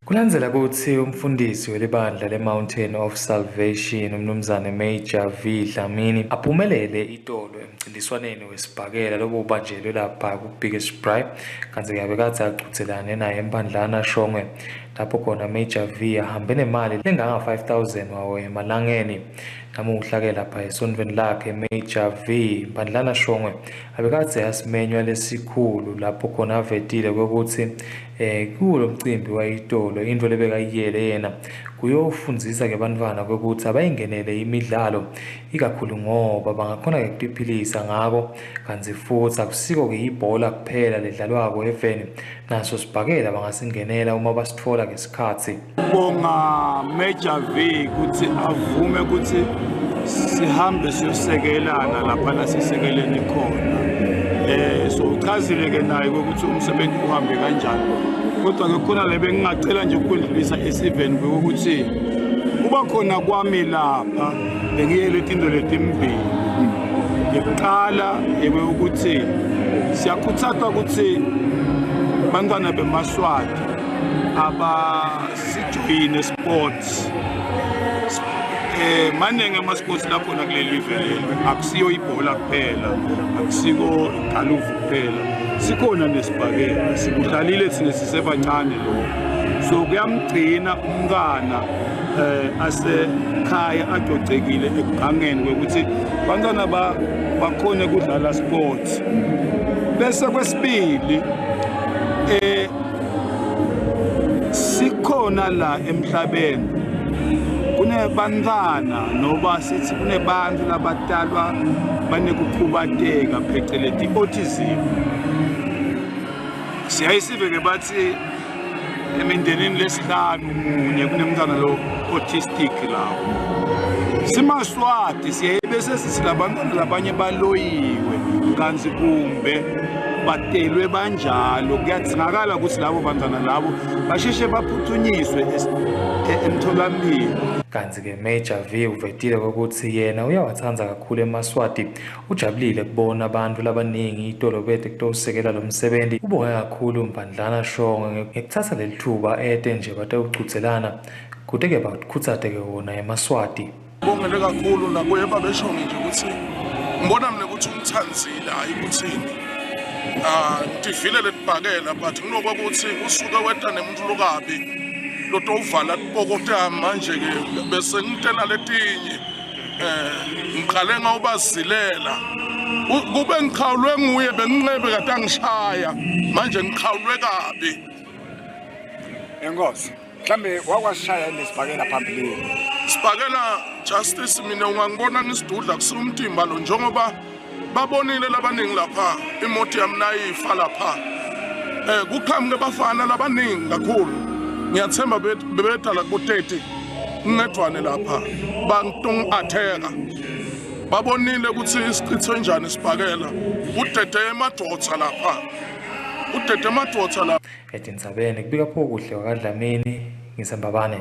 Kulandzela kutsi umfundisi welibandla le-Mountain of Salvation umnumzane Major V Dlamini aphumelele itolo emncintiswaneni wesibhakela lobubanjelwe lapha ku-Biggest Braai kantsi abekadze agcugcuzelane naye eMphandlana SHONGWE lapho khona Major V ahambe nemali lenganga-5,000 wawo emalangeni. Namuhla-ke lapha esonveni lakhe Major V Mphandlana SHONGWE abekadze asimenywa lesikhulu lapho khona avetile kwekuthi kulo mcimbi wayitolo into lebekayiyele yena kuyofundzisa-ke bantfwana kwekuthi abayingenele imidlalo ikakhulu ngoba bangakhona-ke kutiphilisa ngako kantsi futhi akusiko-ke ibhola kuphela ledlalwako eveni naso sibhakela bangasingenela uma basitfola ngesikhatsi. Bonga Major V ukuthi avume ukuthi sihambe siyosekelana lapha lasisekeleni khona. So uchazile-ke naye ukuthi umsebenzi uhambe kanjani. Kodwa ke khona lebe ngingacela nje ukudlulisa esiveni ukuthi kuba khona kwami lapha bengiyele into letimbili. Ngiqala ukuthi siyakhuthaza ukuthi bantwana beMaswati abasijoyine sports. Manenge ama-sports lapho na kule live lelo akusiyo ibhola kuphela akusiko igalufu kuphela sikhona nesibhakela sikudlalile thina sisebancane lo so kuyamgcina umntwana asekhaya agcocekile ekugangeni kwekuthi bantwana bakhone kudlala sports. Bese kwesibili sikhona la emhlabeni kunebantwana noba sithi kunebantu labatalwa banekukhubadeka phecelezi autism. Siyayisive-ke bathi emindenini lesihlanu munye kunemntwana lo autistic lawo. SiMaswati siyayibe sesilabantwana labanye baloyiwe kanzi kumbe batelwe banjalo kuyadzingakala ukuthi labo bantwana labo basheshe baphuthunyiswe emtholampilo. Kanti-ke Major V uvetile ukuthi yena uyawatsandza kakhulu eMaswati ujabulile kubona abantu labaningi itolo bete kutosekela lo msebenzi. Ubonge kakhulu Mphandlana SHONGWE ngekuthatha leli thuba ete nje batawugcugcuzelana kute-ke bakhutsate-ke wona eMaswati. Bongele kakhulu nakuye babeshonge nje ukuthi ngibona mina ukuthi umthanzile hayi ukuthini. Ntivile letibhakela but kunoba ukuthi usuke weta nemuntu lokabi lotovala tipokota manje-ke bese ngitela letinye ngiqale ngawubazilela kube ngikhawulwe nguye benginqebe kade angishaya manje ngikhawulwe kabi. Enkosi mhlambe wakwashaya nesibhakela phambili. Sibhakela justice mina ungangibona ngisidudla kusumtimba lo njengoba babonile labaningi lapha imoto yami nayifa lapha kuqhamuke bafana labaningi kakhulu. Ngiyathemba bebedala ku-30 ngedwane lapha bantung-atheka babonile ukuthi isichithwe njani sibhakela udede emadvodza lapha Etindzabeni kubika pho kuhle wakwaDlamini ngiseMbabane.